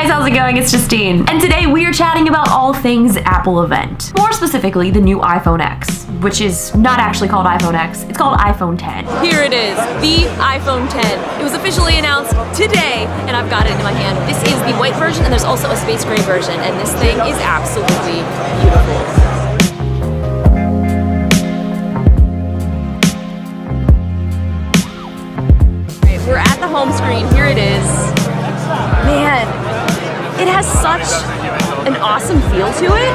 guys, how's it going? It's Justine. And today we are chatting about all things Apple event. More specifically, the new iPhone X, which is not actually called iPhone X, it's called iPhone 10. Here it is, the iPhone 10. It was officially announced today, and I've got it in my hand. This is the white version, and there's also a space gray version, and this thing is absolutely beautiful. We're at the home screen. Here it is. Man, it has such an awesome feel to it.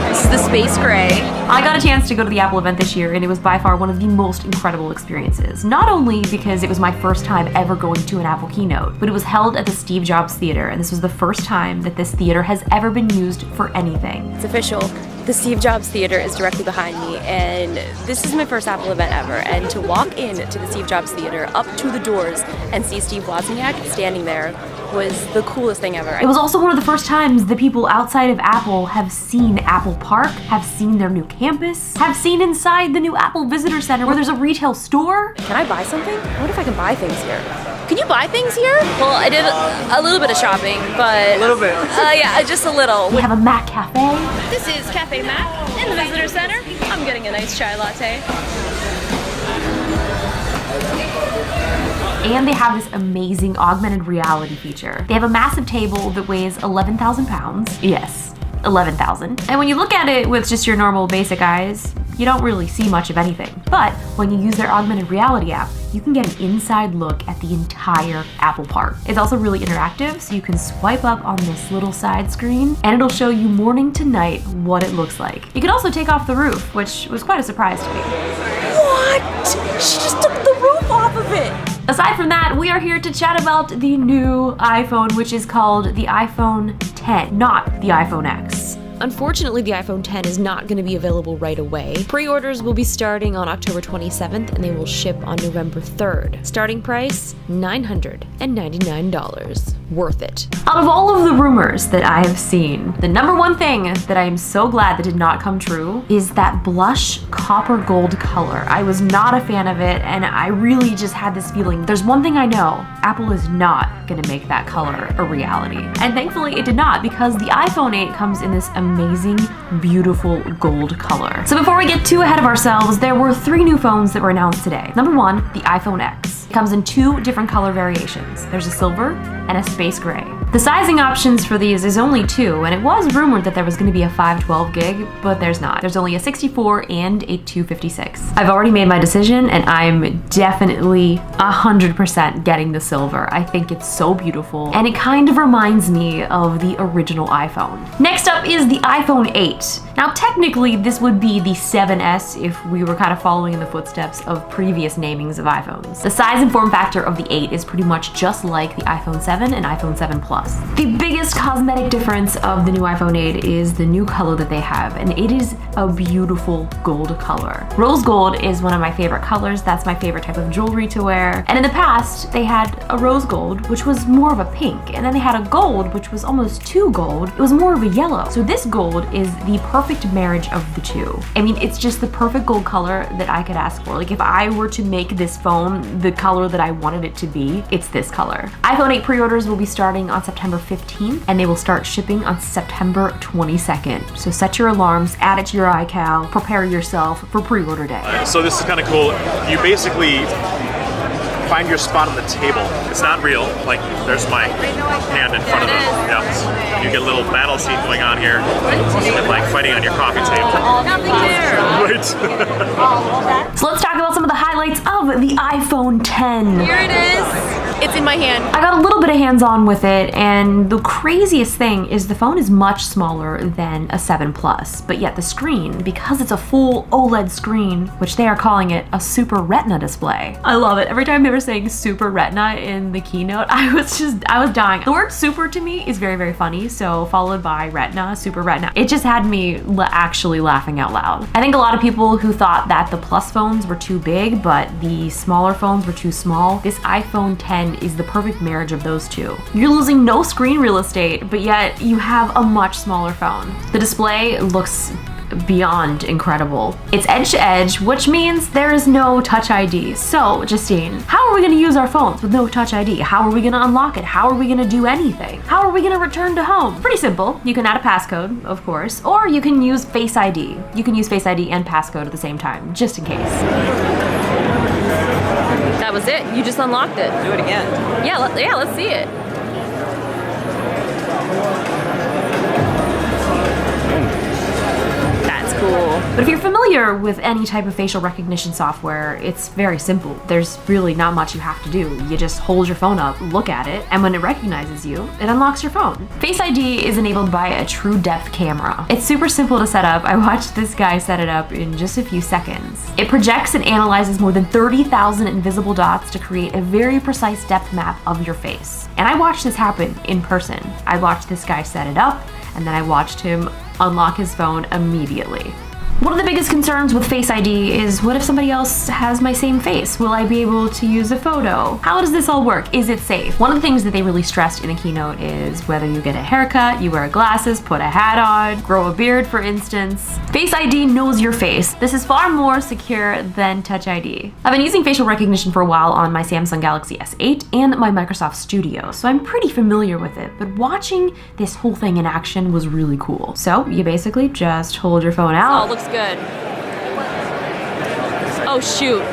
This is the space gray. I got a chance to go to the Apple event this year, and it was by far one of the most incredible experiences. Not only because it was my first time ever going to an Apple keynote, but it was held at the Steve Jobs Theater, and this was the first time that this theater has ever been used for anything. It's official. The Steve Jobs Theater is directly behind me, and this is my first Apple event ever. And to walk in to the Steve Jobs Theater, up to the doors, and see Steve Wozniak standing there was the coolest thing ever. It was also one of the first times that people outside of Apple have seen Apple Park, have seen their new campus, have seen inside the new Apple Visitor Center where there's a retail store. Can I buy something? I wonder if I can buy things here. Can you buy things here? Well, I did a little bit of shopping, but... A little bit. Yeah, just a little. We have a Mac Cafe. This is Cafe Mac in the Visitor Center. I'm getting a nice chai latte. And they have this amazing augmented reality feature. They have a massive table that weighs 11,000 pounds. Yes, 11,000. And when you look at it with just your normal basic eyes, you don't really see much of anything. But when you use their augmented reality app, you can get an inside look at the entire Apple Park. It's also really interactive, so you can swipe up on this little side screen and it'll show you morning to night what it looks like. You can also take off the roof, which was quite a surprise to me. What? She just took the roof off of it! Aside from that, we are here to chat about the new iPhone, which is called the iPhone 10, not the iPhone X. Unfortunately, the iPhone 10 is not going to be available right away. Pre-orders will be starting on October 27th and they will ship on November 3rd. Starting price, $999. Worth it. Out of all of the rumors that I have seen, the number one thing that I am so glad that did not come true is that blush copper gold color. I was not a fan of it, and I really just had this feeling. There's one thing I know, Apple is not gonna make that color a reality. And thankfully it did not, because the iPhone 8 comes in this amazing, beautiful gold color. So before we get too ahead of ourselves, there were 3 new phones that were announced today. Number 1, the iPhone X. It comes in 2 different color variations. There's a silver and a space gray. The sizing options for these is only 2, and it was rumored that there was going to be a 512 gig, but there's not. There's only a 64 and a 256. I've already made my decision, and I'm definitely 100% getting the silver. I think it's so beautiful, and it kind of reminds me of the original iPhone. Next up is the iPhone 8. Now, technically, this would be the 7S if we were kind of following in the footsteps of previous namings of iPhones. The size and form factor of the 8 is pretty much just like the iPhone 7 and iPhone 7 Plus. The biggest cosmetic difference of the new iPhone 8 is the new color that they have, and it is a beautiful gold color. Rose gold is one of my favorite colors. That's my favorite type of jewelry to wear. And in the past, they had a rose gold, which was more of a pink, and then they had a gold, which was almost too gold. It was more of a yellow. So this gold is the perfect marriage of the two. I mean, it's just the perfect gold color that I could ask for. Like, if I were to make this phone the color that I wanted it to be, it's this color. iPhone 8 pre-orders will be starting on September 15th, and they will start shipping on September 22nd. So set your alarms, add it to your iCal, prepare yourself for pre-order day. So this is kind of cool. You basically find your spot on the table. It's not real. Like, there's my hand in front of it. Yeah. You get a little battle scene going on here. And like fighting on your coffee table. Nothing there. Right. So let's talk about some of the highlights of the iPhone 10. Here it is. It's in my hand. I got a little bit of hands-on with it, and the craziest thing is the phone is much smaller than a 7 Plus, but yet the screen, because it's a full OLED screen, which they are calling it a Super Retina display. I love it. Every time they were saying Super Retina in the keynote, I was dying. The word super to me is very, very funny, so followed by Retina, Super Retina. It just had me actually laughing out loud. I think a lot of people who thought that the Plus phones were too big, but the smaller phones were too small, this iPhone 10 is the perfect marriage of those two. You're losing no screen real estate, but yet you have a much smaller phone. The display looks beyond incredible. It's edge to edge, which means there is no Touch ID. So, Justine, how are we gonna use our phones with no Touch ID? How are we gonna unlock it? How are we gonna do anything? How are we gonna return to home? Pretty simple. You can add a passcode, of course, or you can use Face ID. You can use Face ID and passcode at the same time, just in case. That was it. You just unlocked it. Do it again. Yeah, let's see it. That's cool. But if you're familiar with any type of facial recognition software, it's very simple. There's really not much you have to do. You just hold your phone up, look at it, and when it recognizes you, it unlocks your phone. Face ID is enabled by a true depth camera. It's super simple to set up. I watched this guy set it up in just a few seconds. It projects and analyzes more than 30,000 invisible dots to create a very precise depth map of your face. And I watched this happen in person. I watched this guy set it up, and then I watched him unlock his phone immediately. One of the biggest concerns with Face ID is, what if somebody else has my same face? Will I be able to use a photo? How does this all work? Is it safe? One of the things that they really stressed in the keynote is whether you get a haircut, you wear glasses, put a hat on, grow a beard, for instance. Face ID knows your face. This is far more secure than Touch ID. I've been using facial recognition for a while on my Samsung Galaxy S8 and my Microsoft Studio, so I'm pretty familiar with it, but watching this whole thing in action was really cool. So you basically just hold your phone out. Oh, looks good. Oh shoot.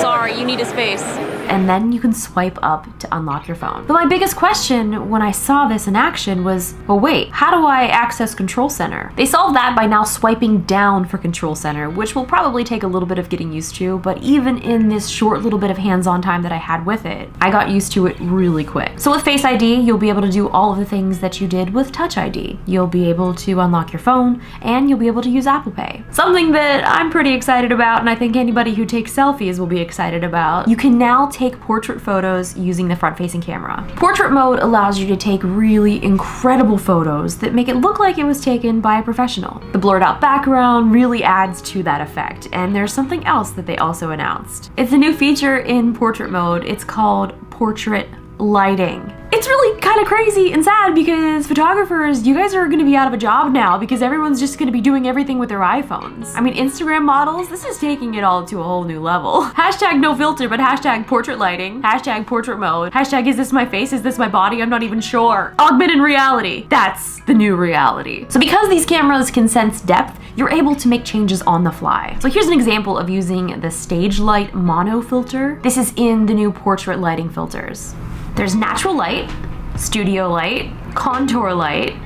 Sorry, you need his face. And then you can swipe up to unlock your phone. But my biggest question when I saw this in action was, well wait, how do I access Control Center? They solved that by now swiping down for Control Center, which will probably take a little bit of getting used to, but even in this short little bit of hands-on time that I had with it, I got used to it really quick. So with Face ID, you'll be able to do all of the things that you did with Touch ID. You'll be able to unlock your phone, and you'll be able to use Apple Pay. Something that I'm pretty excited about, and I think anybody who takes selfies will be excited about. You can now take portrait photos using the front-facing camera. Portrait mode allows you to take really incredible photos that make it look like it was taken by a professional. The blurred out background really adds to that effect, and there's something else that they also announced. It's a new feature in portrait mode. It's called portrait lighting. It's really kind of crazy and sad because photographers, you guys are going to be out of a job now because everyone's just going to be doing everything with their iPhones. I mean, Instagram models, this is taking it all to a whole new level. Hashtag no filter, but hashtag portrait lighting, hashtag portrait mode, hashtag is this my face, is this my body, I'm not even sure. Augmented reality, that's the new reality. So because these cameras can sense depth, you're able to make changes on the fly. So here's an example of using the Stage Light Mono filter. This is in the new portrait lighting filters. There's natural light, studio light, contour light,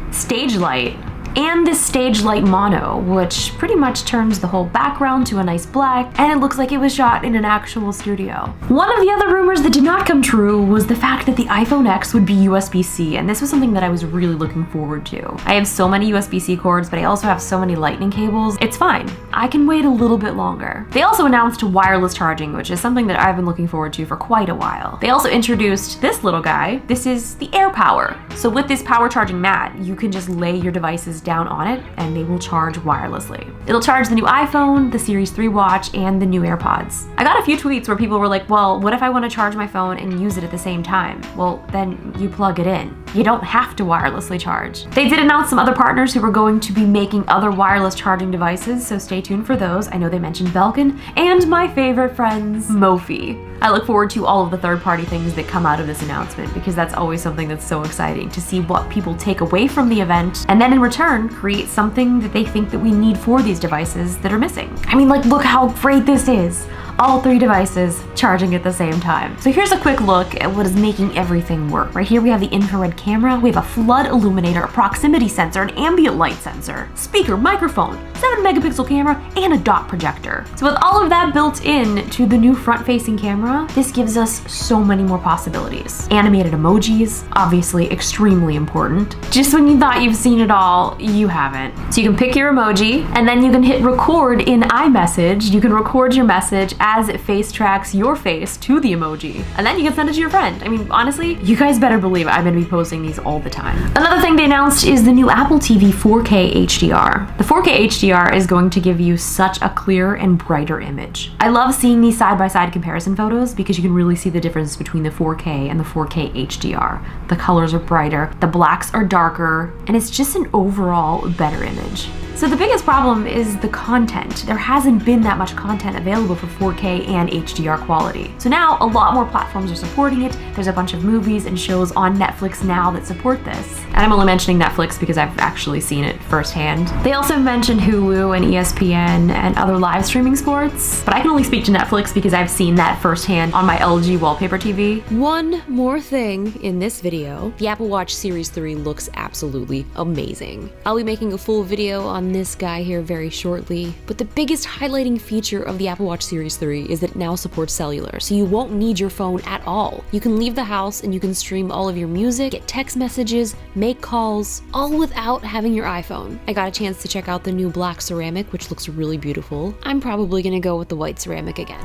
stage light, and this Stage Light Mono, which pretty much turns the whole background to a nice black, and it looks like it was shot in an actual studio. One of the other rumors that did not come true was the fact that the iPhone X would be USB-C, and this was something that I was really looking forward to. I have so many USB-C cords, but I also have so many lightning cables. It's fine. I can wait a little bit longer. They also announced wireless charging, which is something that I've been looking forward to for quite a while. They also introduced this little guy. This is the AirPower. So with this power charging mat, you can just lay your devices down on it and they will charge wirelessly. It'll charge the new iPhone, the Series 3 watch, and the new AirPods. I got a few tweets where people were like, well, what if I want to charge my phone and use it at the same time? Well, then you plug it in. You don't have to wirelessly charge. They did announce some other partners who were going to be making other wireless charging devices, so stay tuned for those. I know they mentioned Belkin and my favorite friends, Mophie. I look forward to all of the third-party things that come out of this announcement because that's always something that's so exciting to see what people take away from the event and then in return create something that they think that we need for these devices that are missing. I mean, like, look how great this is. All 3 devices charging at the same time. So here's a quick look at what is making everything work. Right here we have the infrared camera, we have a flood illuminator, a proximity sensor, an ambient light sensor, speaker, microphone, 7 megapixel camera, and a dot projector. So with all of that built in to the new front-facing camera, this gives us so many more possibilities. Animated emojis, obviously extremely important. Just when you thought you've seen it all, you haven't. So you can pick your emoji, and then you can hit record in iMessage. You can record your message as it face tracks your face to the emoji, and then you can send it to your friend. I mean, honestly, you guys better believe I'm gonna be posting these all the time. Another thing they announced is the new Apple TV 4K HDR. The 4K HDR is going to give you such a clear and brighter image. I love seeing these side-by-side comparison photos because you can really see the difference between the 4K and the 4K HDR. The colors are brighter, the blacks are darker, and it's just an overall better image. So the biggest problem is the content. There hasn't been that much content available for 4K and HDR quality. So now a lot more platforms are supporting it. There's a bunch of movies and shows on Netflix now that support this. And I'm only mentioning Netflix because I've actually seen it firsthand. They also mentioned Hulu and ESPN and other live streaming sports, but I can only speak to Netflix because I've seen that firsthand on my LG wallpaper TV. One more thing in this video, the Apple Watch Series 3 looks absolutely amazing. I'll be making a full video on this guy here very shortly, but the biggest highlighting feature of the Apple Watch Series 3 is that it now supports cellular, so you won't need your phone at all. You can leave the house and you can stream all of your music, get text messages, make calls, all without having your iPhone. I got a chance to check out the new black ceramic, which looks really beautiful. I'm probably gonna go with the white ceramic again.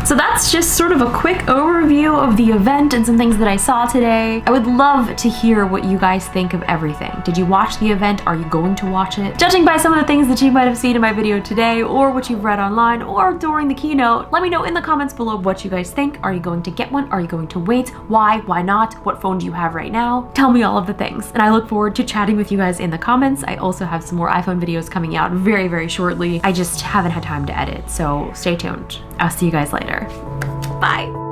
So that's just sort of a quick overview of the event and some things that I saw today. I would love to hear what you guys think of everything. Did you watch the event? Are you going to watch it? Judging by some of the things that you might have seen in my video today, or what you've read online, or during the keynote, let me know in the comments below what you guys think. Are you going to get one? Are you going to wait? Why? Why not? What phone do you have right now? Tell me all of the things. And I look forward to chatting with you guys in the comments. I also have some more iPhone videos coming out very, very shortly. I just haven't had time to edit, so stay tuned. I'll see you guys later. Bye.